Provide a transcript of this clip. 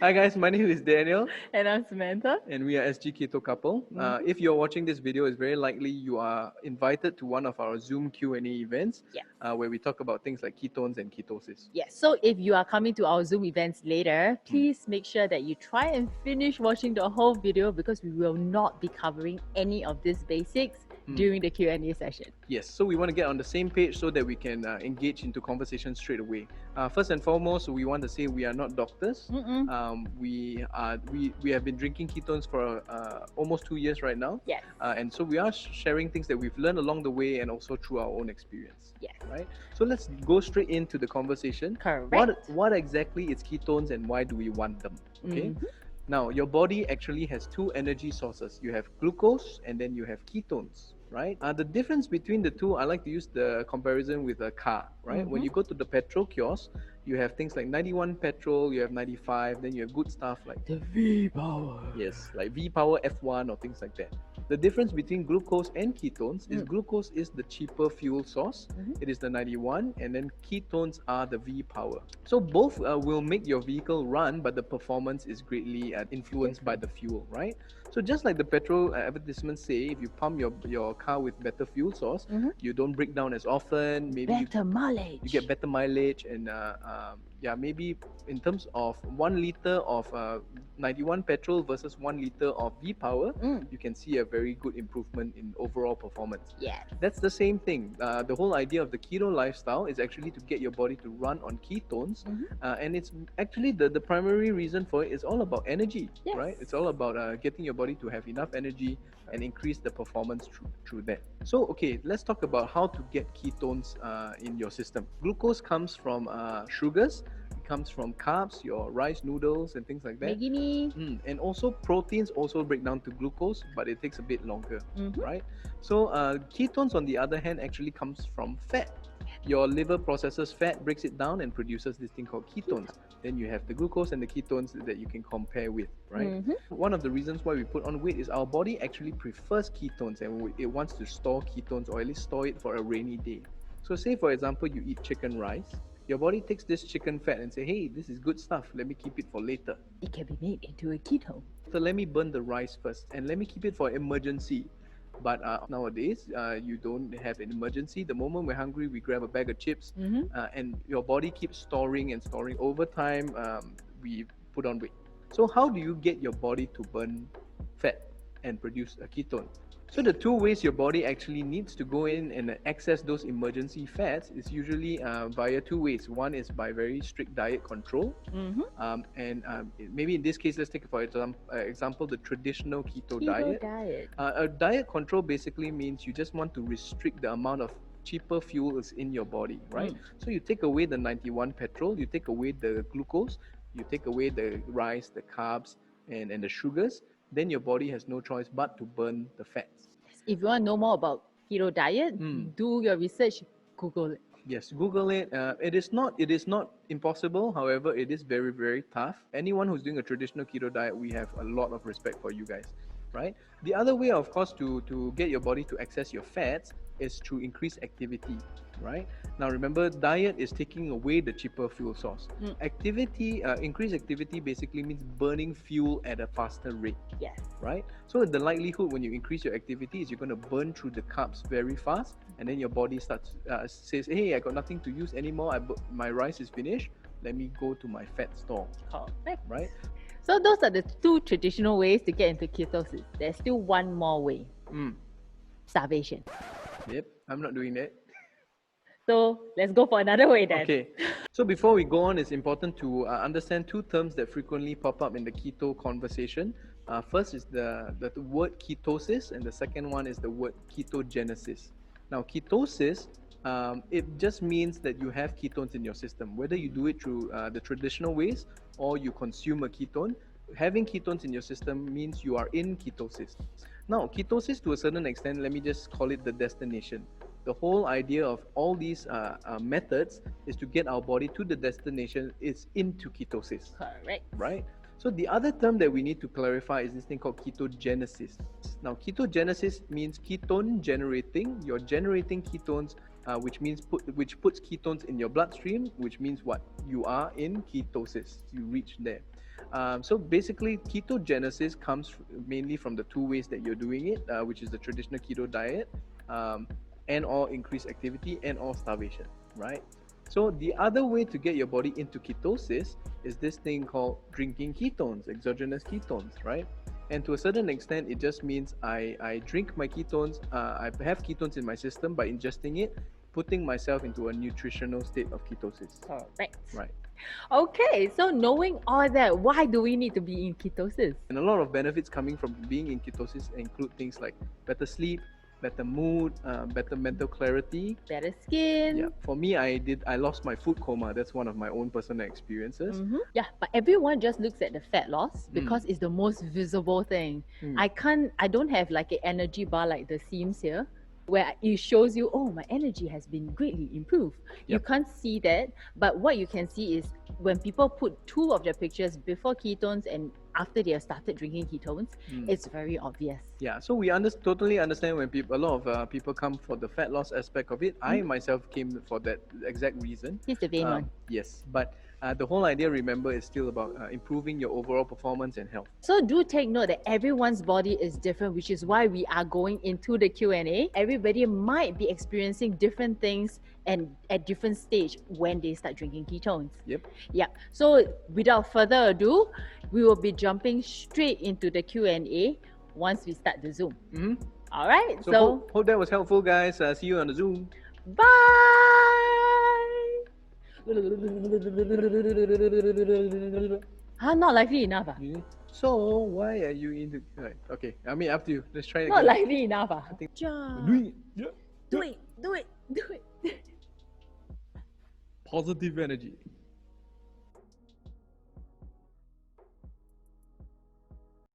Hi guys, my name is Daniel And I'm Samantha. and we are SGKetoCouple. If you're watching this video, it's very likely you are invited to one of our Zoom Q&A events Yes. where we talk about things like ketones and ketosis. Yes. So if you are coming to our Zoom events later, please make sure that you try and finish watching the whole video because we will not be covering any of these basics during the Q&A session. Yes, so we want to get on the same page so that we can engage into conversation straight away. First and foremost, we want to say we are not doctors. We have been drinking ketones for almost 2 years right now. Yes. And so we are sharing things that we've learned along the way and also through our own experience. Yes. Right. So let's go straight into the conversation. Correct. What exactly is ketones and why do we want them? Okay. Now, your body actually has two energy sources. You have glucose and then you have ketones, right? The difference between the two, I like to use the comparison with a car, right? When you go to the petrol kiosk, you have things like 91 petrol, you have 95, then you have good stuff like The V power. yes, like V power F1 or things like that. The difference between glucose and ketones is glucose is the cheaper fuel source. It is the 91, and then ketones are the V power. So both will make your vehicle run, but the performance is greatly influenced by the fuel, right? So just like the petrol advertisements say, if you pump your car with better fuel source, you don't break down as often. Maybe Better mileage. you get better mileage, and maybe in terms of 1 liter of 91 petrol versus 1 liter of V power, you can see a very good improvement in overall performance. Yes. That's the same thing. The whole idea of the keto lifestyle is actually to get your body to run on ketones, and it's actually the primary reason for it is all about energy, Yes. right? It's all about getting your body to have enough energy and increase the performance through that. So, okay, let's talk about how to get ketones in your system. Glucose comes from sugars. It comes from carbs, your rice noodles and things like that. Magini. And also proteins also break down to glucose, but it takes a bit longer, right? So ketones, on the other hand, actually comes from fat. Your liver processes fat, breaks it down, and produces this thing called ketones. Then you have the glucose and the ketones that you can compare with, right? One of the reasons why we put on weight is our body actually prefers ketones and it wants to store ketones, or at least store it for a rainy day. So say, for example, you eat chicken rice. Your body takes this chicken fat and say, hey, this is good stuff. Let me keep it for later. It can be made into a keto. So let me burn the rice first and let me keep it for emergency. But nowadays, you don't have an emergency. The moment we're hungry, we grab a bag of chips, and your body keeps storing and storing. Over time, we put on weight. So how do you get your body to burn fat and produce a ketone? So the two ways your body actually needs to go in and access those emergency fats is usually via two ways. One is by very strict diet control. Maybe in this case, let's take for example the traditional keto diet. A diet control basically means you just want to restrict the amount of cheaper fuels in your body, right? So you take away the 91 petrol, you take away the glucose, you take away the rice, the carbs, and the sugars. Then your body has no choice but to burn the fats. If you want to know more about keto diet, do your research, Google it. Yes, Google it. It is not impossible. However, it is very, very tough. Anyone who's doing a traditional keto diet, we have a lot of respect for you guys, right? The other way, of course, to get your body to access your fats is through increased activity, right? Now remember, diet is taking away the cheaper fuel source. Increased activity basically means burning fuel at a faster rate. Yes. Right? So the likelihood when you increase your activity is you're going to burn through the carbs very fast, and then your body says, hey, I got nothing to use anymore. My rice is finished. Let me go to my fat store. Correct. Right? So those are the two traditional ways to get into ketosis. There's still one more way. Starvation. Yep, I'm not doing that. So let's go for another way then. Okay. So before we go on, it's important to understand two terms that frequently pop up in the keto conversation. First is the word ketosis, and the second one is the word ketogenesis. Now, ketosis, it just means that you have ketones in your system. Whether you do it through the traditional ways or you consume a ketone, having ketones in your system means you are in ketosis. Now, ketosis, to a certain extent, let me just call it the destination. The whole idea of all these methods is to get our body to the destination is into ketosis. Correct. Right? So the other term that we need to clarify is this thing called ketogenesis. Now, ketogenesis means ketone generating. You're generating ketones which puts ketones in your bloodstream, which means what? You are in ketosis. You reach there. So basically, ketogenesis comes mainly from the two ways that you're doing it, which is the traditional keto diet, and or increased activity and or starvation, right? So the other way to get your body into ketosis is this thing called drinking ketones, exogenous ketones, right? And to a certain extent, it just means I drink my ketones, I have ketones in my system by ingesting it, putting myself into a nutritional state of ketosis. Correct. Right. Okay, so knowing all that, why do we need to be in ketosis? And a lot of benefits coming from being in ketosis include things like better sleep, better mood, better mental clarity, better skin. Yeah, for me, I lost my food coma. That's one of my own personal experiences. Yeah, but everyone just looks at the fat loss because it's the most visible thing. I don't have like an energy bar like the seams here, where it shows you, oh, my energy has been greatly improved. You can't see that, but what you can see is when people put two of their pictures before ketones and after they have started drinking ketones, it's very obvious. Yeah, so we totally understand when a lot of people come for the fat loss aspect of it. I myself came for that exact reason. Here's the vein one. Yes, but the whole idea, remember, is still about improving your overall performance and health. So do take note that everyone's body is different, which is why we are going into the Q&A. Everybody might be experiencing different things and at different stage when they start drinking ketones. Yep. Yeah. So without further ado, we will be jumping straight into the Q&A once we start the Zoom. All right. So hope that was helpful, guys. See you on the Zoom. Bye. Not likely enough. So why are you into? Right, okay, I mean, up to you. Let's try it. Not likely enough. I think Do it. positive energy.